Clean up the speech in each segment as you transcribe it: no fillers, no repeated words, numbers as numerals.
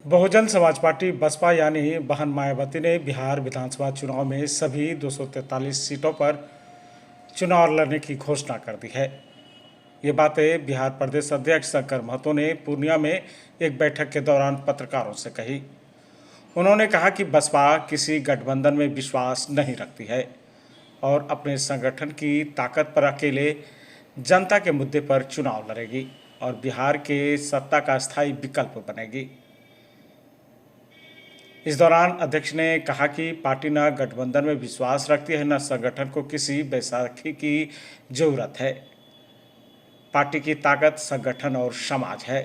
Bahujan Samaj party Baspa यानी बहन मायावती ने बिहार विधानसभा चुनाव में सभी 243 सीटों पर चुनाव लड़ने की घोषणा कर दी है। ये बातें बिहार प्रदेश अध्यक्ष शंकर महतो ने पूर्णिया में एक बैठक के दौरान पत्रकारों से कही। उन्होंने कहा कि बसपा किसी गठबंधन में विश्वास नहीं रखती है और अपने संगठन की ताकत पर अकेले जनता के मुद्दे पर चुनाव लड़ेगी और बिहार के सत्ता का स्थायी विकल्प बनेगी। इस दौरान अध्यक्ष ने कहा कि पार्टी न गठबंधन में विश्वास रखती है, न संगठन को किसी बैसाखी की जरूरत है। पार्टी की ताकत संगठन और समाज है।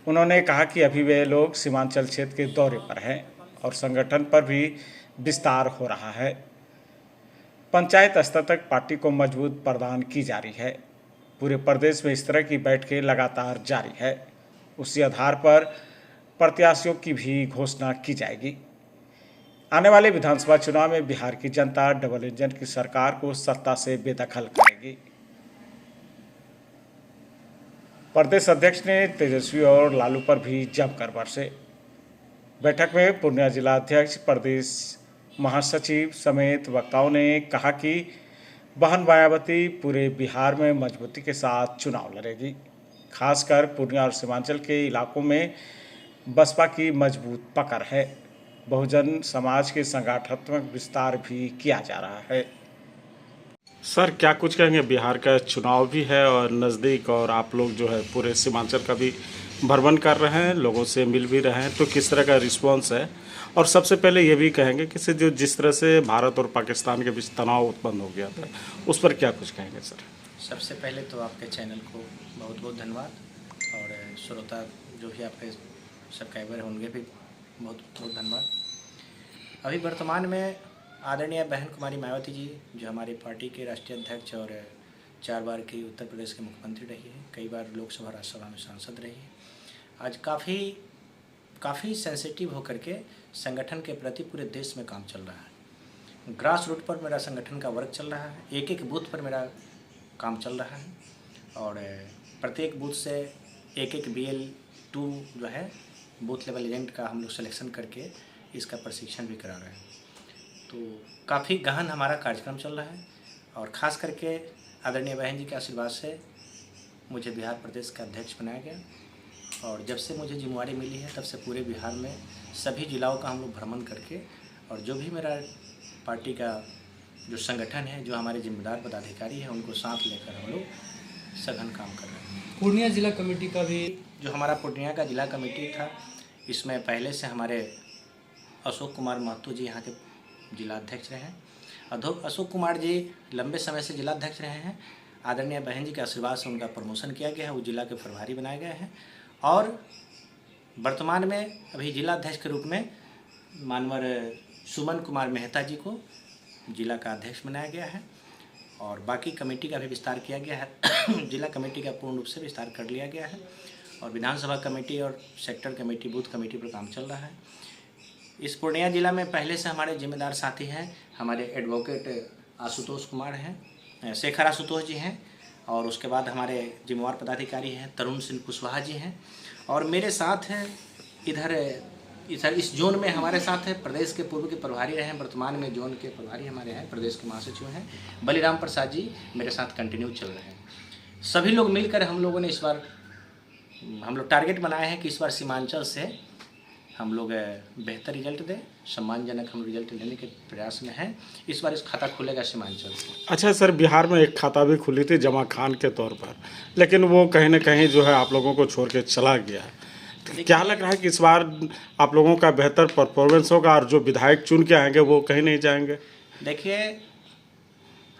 उन्होंने कहा कि अभी वे लोग सीमांचल क्षेत्र के दौरे पर हैं और संगठन पर भी विस्तार हो रहा है। पंचायत स्तर तक पार्टी को मजबूत प्रदान की जा रही है। पूरे प्रदेश में इस तरह की बैठकें लगातार जारी है। उसी आधार पर प्रत्याशियों की भी घोषणा की जाएगी। आने वाले विधानसभा चुनाव में बिहार की जनता डबल इंजन की सरकार को सत्ता से बेदखल करेगी। प्रदेश अध्यक्ष ने तेजस्वी और लालू पर भी जमकर बरसे। बैठक में पूर्णिया जिला अध्यक्ष, प्रदेश महासचिव समेत वक्ताओं ने कहा कि बहन मायावती पूरे बिहार में मजबूती के साथ चुनाव लड़ेगी। खासकर पूर्णिया और सीमांचल के इलाकों में बसपा की मजबूत पकड़ है। बहुजन समाज के संगठनात्मक विस्तार भी किया जा रहा है। सर, क्या कुछ कहेंगे? बिहार का चुनाव भी है और नज़दीक, और आप लोग जो है पूरे सीमांचल का भी भ्रमण कर रहे हैं, लोगों से मिल भी रहे हैं, तो किस तरह का रिस्पांस है? और सबसे पहले ये भी कहेंगे कि जिस तरह से भारत और पाकिस्तान के बीच तनाव उत्पन्न हो गया था, उस पर क्या कुछ कहेंगे सर? सबसे पहले तो आपके चैनल को बहुत बहुत धन्यवाद, और श्रोता जो भी आपके सब्सक्राइबर हैं उनके भी बहुत बहुत धन्यवाद। अभी वर्तमान में आदरणीय बहन कुमारी मायावती जी, जो हमारी पार्टी के राष्ट्रीय अध्यक्ष और 4 बार की उत्तर प्रदेश के मुख्यमंत्री रही है, कई बार लोकसभा राज्यसभा में सांसद रही है, आज काफ़ी सेंसिटिव होकर के संगठन के प्रति पूरे देश में काम चल रहा है। ग्रास रूट पर मेरा संगठन का वर्क चल रहा है, एक एक बूथ पर मेरा काम चल रहा है, और प्रत्येक बूथ से एक एक BL2 जो है बूथ लेवल एजेंट का हम लोग सिलेक्शन करके इसका प्रशिक्षण भी करा रहे हैं। तो काफ़ी गहन हमारा कार्यक्रम चल रहा है, और ख़ास करके आदरणीय बहन जी के आशीर्वाद से मुझे बिहार प्रदेश का अध्यक्ष बनाया गया, और जब से मुझे जिम्मेवारी मिली है तब से पूरे बिहार में सभी जिलाओं का हम लोग भ्रमण करके, और जो भी मेरा पार्टी का जो संगठन है, जो हमारे जिम्मेदार पदाधिकारी हैं, उनको साथ लेकर हम लोग सघन काम कर रहे हैं। पूर्णिया जिला कमेटी का भी जो हमारा पूर्णिया का जिला कमेटी था, इसमें पहले से हमारे अशोक कुमार महतो जी यहाँ के जिला अध्यक्ष रहे हैं। अशोक कुमार जी लंबे समय से जिला अध्यक्ष रहे हैं। आदरणीय बहन जी के आशीर्वाद से उनका प्रमोशन किया गया है, वो जिला के प्रभारी बनाए गए हैं, और वर्तमान में अभी जिला अध्यक्ष के रूप में मानवर सुमन कुमार मेहता जी को जिला का अध्यक्ष बनाया गया है, और बाकी कमेटी का भी विस्तार किया गया है। जिला कमेटी का पूर्ण रूप से विस्तार कर लिया गया है, और विधानसभा कमेटी और सेक्टर कमेटी, बूथ कमेटी पर काम चल रहा है। इस पूर्णिया जिला में पहले से हमारे जिम्मेदार साथी हैं, हमारे एडवोकेट आशुतोष कुमार हैं, शेखर आशुतोष जी हैं, और उसके बाद हमारे जिम्मेवार पदाधिकारी हैं तरुण सिंह कुशवाहा जी हैं, और मेरे साथ हैं इधर इस जोन में हमारे साथ है प्रदेश के पूर्व के प्रभारी रहे हैं, वर्तमान में जोन के प्रभारी हमारे हैं, प्रदेश के महासचिव हैं बलिराम प्रसाद जी, मेरे साथ कंटिन्यू चल रहे हैं। सभी लोग मिलकर हम लोगों ने इस बार टारगेट बनाए हैं कि इस बार सीमांचल से हम लोग बेहतर रिजल्ट दें, सम्मानजनक हम रिजल्ट लेने के प्रयास में हैं। इस बार इस खाता खुलेगा सीमांचल से। अच्छा सर, बिहार में एक खाता भी खुली थी जमा खान के तौर पर, लेकिन वो कहीं ना कहीं जो है आप लोगों को छोड़ के चला गया। क्या लग रहा है कि इस बार आप लोगों का बेहतर परफॉर्मेंस होगा और जो विधायक चुन के आएंगे वो कहीं नहीं जाएंगे? देखिए,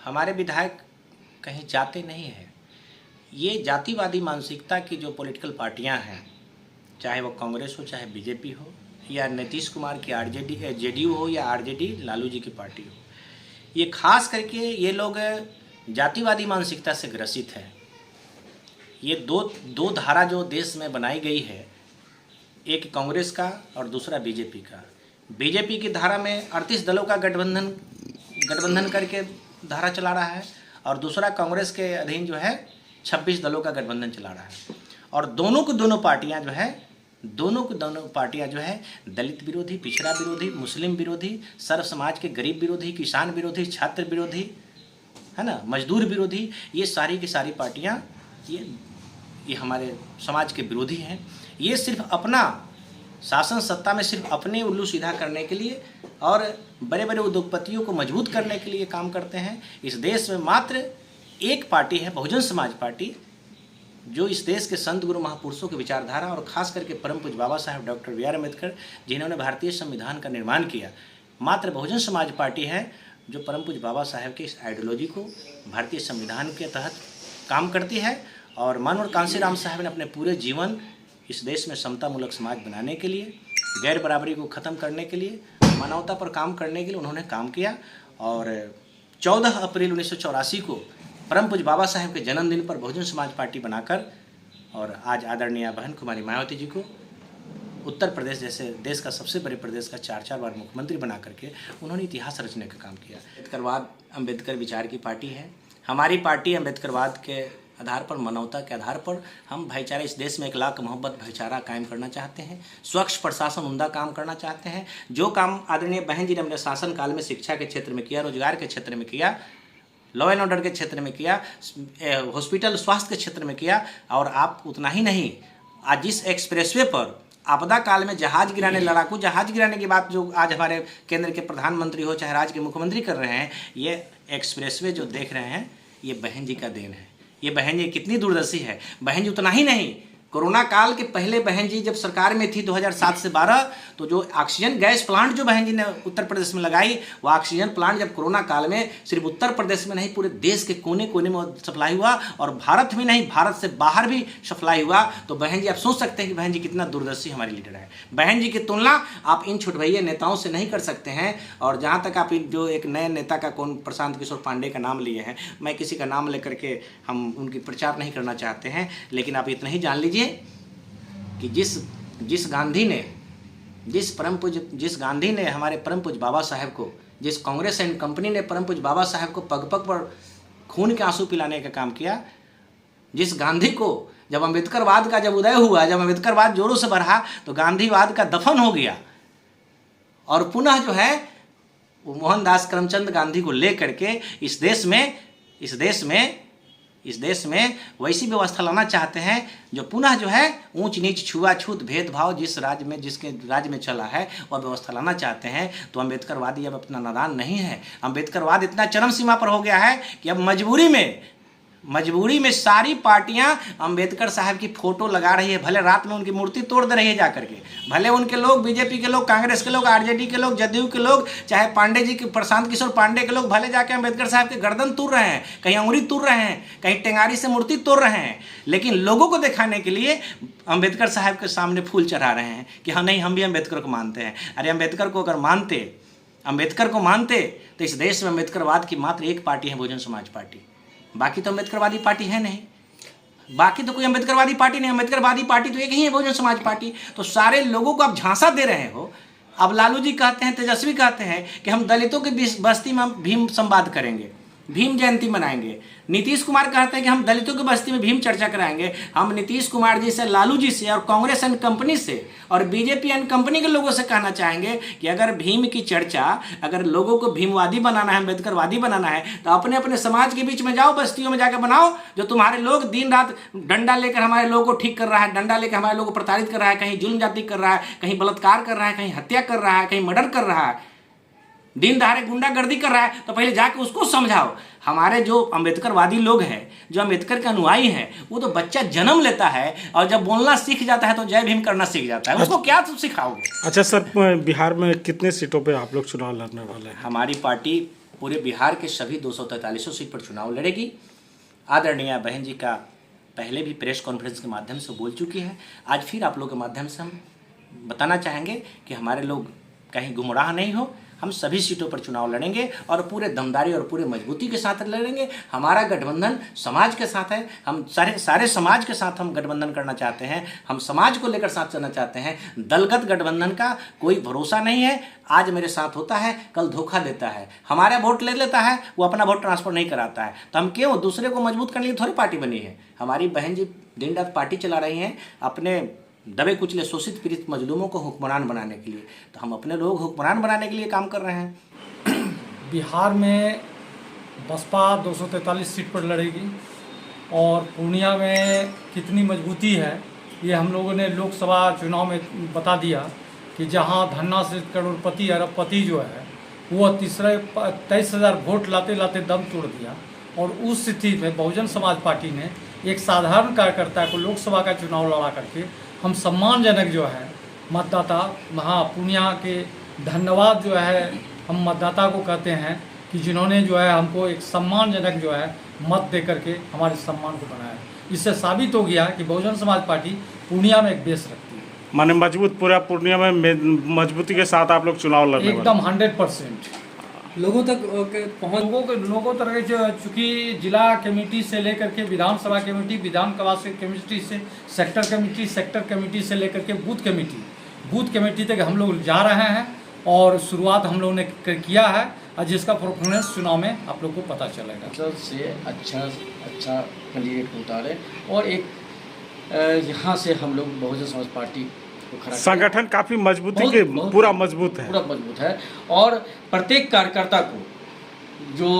हमारे विधायक कहीं जाते नहीं हैं। ये जातिवादी मानसिकता की जो पॉलिटिकल पार्टियां हैं, चाहे वो कांग्रेस हो, चाहे बीजेपी हो, या नीतीश कुमार की JDU हो, या RJD लालू जी की पार्टी हो, ये खास करके ये लोग जातिवादी मानसिकता से ग्रसित हैं। ये दो धारा जो देश में बनाई गई है, एक कांग्रेस का और दूसरा बीजेपी का। बीजेपी की धारा में 38 दलों का गठबंधन करके धारा चला रहा है, और दूसरा कांग्रेस के अधीन जो है 26 दलों का गठबंधन चला रहा है, और दोनों को दोनों पार्टियां जो है दोनों पार्टियां जो है दलित विरोधी, पिछड़ा विरोधी, मुस्लिम विरोधी, सर्व समाज के गरीब विरोधी, किसान विरोधी, छात्र विरोधी, है ना, मजदूर विरोधी, ये सारी की सारी पार्टियां ये हमारे समाज के विरोधी हैं। ये सिर्फ अपना शासन सत्ता में सिर्फ अपने उल्लू सीधा करने के लिए और बड़े बड़े उद्योगपतियों को मजबूत करने के लिए काम करते हैं। इस देश में मात्र एक पार्टी है, बहुजन समाज पार्टी, जो इस देश के संत गुरु महापुरुषों की विचारधारा और खास करके परम पूज्य Baba Saheb doctor B are Ambedkar जिन्होंने भारतीय संविधान का निर्माण किया, मात्र बहुजन समाज पार्टी है जो परम पूज्य बाबा साहेब की इस आइडियोलॉजी को भारतीय संविधान के तहत काम करती है। और मानव कांसीराम साहब ने अपने पूरे जीवन इस देश में समतामूलक समाज बनाने के लिए, गैर बराबरी को ख़त्म करने के लिए, मानवता पर काम करने के लिए उन्होंने काम किया। और 14 अप्रैल 1984 को परम पूज्य बाबा साहेब के जन्मदिन पर बहुजन समाज पार्टी बनाकर और आज आदरणीय बहन कुमारी मायावती जी को उत्तर प्रदेश जैसे देश का सबसे बड़े प्रदेश का 4 बार मुख्यमंत्री बना करके उन्होंने इतिहास रचने का काम किया। अम्बेडकरवाद अम्बेडकर विचार की पार्टी है। हमारी पार्टी अम्बेडकरवाद के आधार पर, मानवता के आधार पर हम भाईचारा, इस देश में इखलाक मोहब्बत भाईचारा कायम करना चाहते हैं, स्वच्छ प्रशासन उम्दा काम करना चाहते हैं। जो काम आदरणीय बहन जी ने अपने शासन काल में शिक्षा के क्षेत्र में किया, रोजगार के क्षेत्र में किया, लॉ एंड ऑर्डर के क्षेत्र में किया, हॉस्पिटल स्वास्थ्य के क्षेत्र में किया, और आप उतना ही नहीं, आज जिस एक्सप्रेसवे पर आपदा काल में जहाज गिराने, लड़ाकू जहाज गिराने की बात जो आज हमारे केंद्र के प्रधानमंत्री हो चाहे राज्य के मुख्यमंत्री कर रहे हैं, ये एक्सप्रेसवे जो देख रहे हैं ये बहन जी का देन है। ये बहन जी कितनी दूरदर्शी है। बहन जी उतना ही नहीं, कोरोना काल के पहले बहन जी जब सरकार में थी 2007 से 12, तो जो ऑक्सीजन गैस प्लांट जो बहन जी ने उत्तर प्रदेश में लगाई, वो ऑक्सीजन प्लांट जब कोरोना काल में सिर्फ उत्तर प्रदेश में नहीं पूरे देश के कोने कोने में सप्लाई हुआ, और भारत में नहीं भारत से बाहर भी सप्लाई हुआ। तो बहन जी आप सोच सकते हैं कि बहन जी कितना दूरदर्शी हमारी लीडर है। बहन जी की तुलना आप इन छोट भैया नेताओं से नहीं कर सकते हैं। और जहाँ तक आप जो एक नए नेता का कौन प्रशांत किशोर पांडे का नाम लिए हैं, मैं किसी का नाम लेकर के हम उनकी प्रचार नहीं करना चाहते हैं, लेकिन आप इतना ही जान लीजिए कि जिस गांधी ने हमारे परम पूज्य बाबा साहेब को, जिस कांग्रेस एंड कंपनी ने परम पूज्य बाबा साहेब को पग पग पर खून के आंसू पिलाने का काम किया, जिस गांधी को जब अम्बेडकरवाद का जब उदय हुआ, जब अम्बेडकरवाद जोरों से बढ़ा, तो गांधीवाद का दफन हो गया, और पुनः जो है वो मोहनदास करमचंद गांधी को लेकर के इस देश में वैसी व्यवस्था लाना चाहते हैं जो पुनः जो है ऊंच नीच छुआछूत भेदभाव जिसके राज्य में चला है वह व्यवस्था लाना चाहते हैं। तो अम्बेडकरवादी अब अपना नादान नहीं है। अम्बेडकरवाद इतना चरम सीमा पर हो गया है कि अब मजबूरी में सारी पार्टियां अम्बेडकर साहब की फोटो लगा रही है, भले रात में उनकी मूर्ति तोड़ दे रही है जाकर के, भले उनके लोग, बीजेपी के लोग, कांग्रेस के लोग, आरजेडी के लोग, जदयू के लोग, चाहे पांडे जी के, प्रशांत किशोर पांडे के लोग भले जाके अम्बेडकर साहब के गर्दन तोड़ रहे हैं, कहीं अंगुरी तोड़ रहे हैं, कहीं टेंगारी से मूर्ति तोड़ रहे हैं, लेकिन लोगों को दिखाने के लिए अम्बेडकर साहब के सामने फूल चढ़ा रहे हैं कि हाँ नहीं, हम भी अम्बेडकर को मानते हैं। अरे अम्बेडकर को मानते तो इस देश में अम्बेडकरवाद की मात्र एक पार्टी है, बहुजन समाज पार्टी। बाकी तो अम्बेडकरवादी पार्टी है नहीं, बाकी तो कोई अम्बेडकरवादी पार्टी नहीं। अम्बेडकरवादी पार्टी तो एक ही है, बहुजन समाज पार्टी। तो सारे लोगों को आप झांसा दे रहे हो। अब लालू जी कहते हैं, तेजस्वी कहते हैं कि हम दलितों की बस्ती में भीम संवाद करेंगे, भीम जयंती मनाएंगे। नीतीश कुमार कहते हैं कि हम दलितों की बस्ती में भीम चर्चा कराएंगे। हम नीतीश कुमार जी से, लालू जी से और कांग्रेस एंड कंपनी से और बीजेपी एंड कंपनी के लोगों से कहना चाहेंगे कि अगर भीम की चर्चा, अगर लोगों को भीमवादी बनाना है, अम्बेडकरवादी बनाना है, तो अपने अपने समाज के बीच में जाओ, बस्तियों में जाकर बनाओ। जो तुम्हारे लोग दिन रात डंडा लेकर हमारे लोगों को ठीक कर रहा है, डंडा लेकर हमारे लोगों को प्रताड़ित कर रहा है, कहीं जुल्म जाति कर रहा है, कहीं बलात्कार कर रहा है, कहीं हत्या कर रहा है, कहीं मर्डर कर रहा है, दिन दहाड़े गुंडागर्दी कर रहा है, तो पहले जाके उसको समझाओ। हमारे जो अम्बेडकरवादी लोग हैं, जो अम्बेडकर के अनुयायी हैं, वो तो बच्चा जन्म लेता है और जब बोलना सीख जाता है तो जय भीम करना सीख जाता है। उसको क्या तुम सिखाओगे? अच्छा सर, बिहार में कितने सीटों पे आप लोग चुनाव लड़ने वाले हैं? हमारी पार्टी पूरे बिहार के सभी 243 सीट पर चुनाव लड़ेगी। आदरणीय बहन जी का पहले भी प्रेस कॉन्फ्रेंस के माध्यम से बोल चुकी है। आज फिर आप लोग के माध्यम से हम बताना चाहेंगे कि हमारे लोग कहीं गुमराह नहीं हो। हम सभी सीटों पर चुनाव लड़ेंगे और पूरे दमदारी और पूरे मजबूती के साथ लड़ेंगे। हमारा गठबंधन समाज के साथ है। हम सारे समाज के साथ हम गठबंधन करना चाहते हैं। हम समाज को लेकर साथ चलना चाहते हैं। दलगत गठबंधन का कोई भरोसा नहीं है। आज मेरे साथ होता है, कल धोखा देता है, हमारा वोट ले लेता है, वो अपना वोट ट्रांसफर नहीं कराता है। तो हम क्यों दूसरे को मजबूत करने के लिए थोड़ी पार्टी बनी है। हमारी बहन जी दिन रात पार्टी चला रही हैं, अपने दबे कुचले शोषित पीड़ित मजलूमों को हुक्मरान बनाने के लिए। तो हम अपने लोग हुक्मरान बनाने के लिए काम कर रहे हैं। बिहार में बसपा 243 सीट पर लड़ेगी और पूर्णिया में कितनी मजबूती है ये हम लोगों ने लोकसभा चुनाव में बता दिया कि जहां धन्ना से करोड़पति अरबपति जो है वो 23,000 वोट लाते लाते दम तोड़ दिया। और उस स्थिति में बहुजन समाज पार्टी ने एक साधारण कार्यकर्ता को लोकसभा का चुनाव लड़ा करके हम सम्मानजनक जो है मतदाता पूर्णिया के धन्यवाद जो है हम मतदाता को कहते हैं कि जिन्होंने जो है हमको एक सम्मानजनक जो है मत दे करके हमारे सम्मान को बनाया। इससे साबित हो गया कि बहुजन समाज पार्टी पूर्णिया में एक बेस रखती है। माने मजबूत पूरा पूर्णिया में मजबूती के साथ आप लोग चुनाव लड़ने वाले एकदम 100% लोगों तक पहुँच लोगों तक चूँकि जिला कमेटी से लेकर के विधानसभा कमेटी, विधानसभा से कमेटी से सेक्टर कमेटी से लेकर के बूथ कमेटी तक हम लोग जा रहे हैं और शुरुआत हम लोगों ने किया है और जिसका परफॉर्मेंस चुनाव में आप लोग को पता चलेगा। से अच्छा कैंडिडेट को उतारे और एक यहाँ से हम लोग बहुजन समाज पार्टी को खड़ा संगठन काफी मजबूती के पूरा मजबूत है और प्रत्येक कार्यकर्ता को जो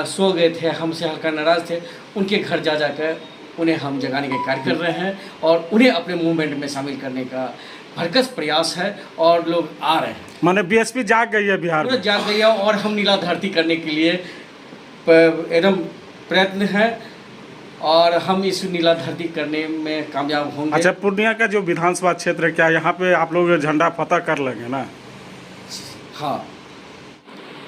सो गए थे, हमसे हल्का नाराज थे, उनके घर जा जाकर उन्हें हम जगाने के कार्य कर रहे हैं और उन्हें अपने मूवमेंट में शामिल करने का भरकस प्रयास है और लोग आ रहे हैं। माने बीएसपी जाग गई है बिहार में, जाग गई है और हम नीला धरती करने के लिए एकदम प्रयत्न है और हम इस नीला धरती करने में कामयाब होंगे। अच्छा, पूर्णिया का जो विधानसभा क्षेत्र है, क्या यहाँ पे आप लोग झंडा फतह कर लेंगे ना? हाँ।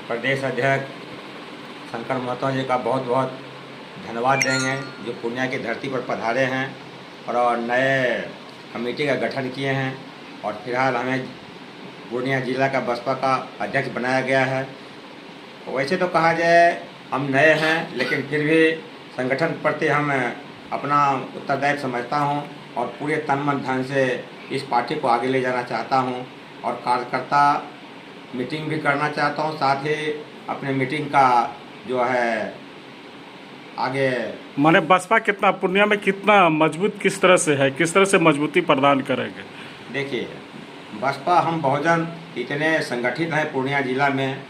प्रदेश अध्यक्ष शंकर महतो जी का बहुत बहुत धन्यवाद देंगे जो पूर्णिया की धरती पर पधारे हैं और नए कमेटी का गठन किए हैं और फिलहाल हमें पूर्णिया जिला का बसपा का अध्यक्ष बनाया गया है। वैसे तो कहा जाए हम नए हैं, लेकिन फिर भी संगठन के प्रति हम अपना उत्तरदायित्व समझता हूं और पूरे तन मन धन से इस पार्टी को आगे ले जाना चाहता हूं और कार्यकर्ता मीटिंग भी करना चाहता हूं, साथ ही अपने मीटिंग का जो है आगे। माने बसपा कितना पूर्णिया में कितना मजबूत किस तरह से है, किस तरह से मजबूती प्रदान करेंगे? देखिए, बसपा हम बहुजन इतने संगठित हैं पूर्णिया जिला में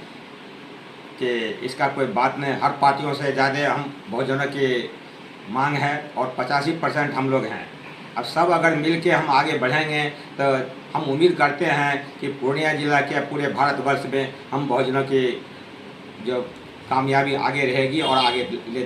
कि इसका कोई बात नहीं। हर पार्टियों से ज़्यादा हम बहुजनों की मांग है और 85% हम लोग हैं। अब सब अगर मिल के हम आगे बढ़ेंगे तो हम उम्मीद करते हैं कि पूर्णिया जिला के पूरे भारतवर्ष में हम बहुजनों की जो कामयाबी आगे रहेगी और आगे ले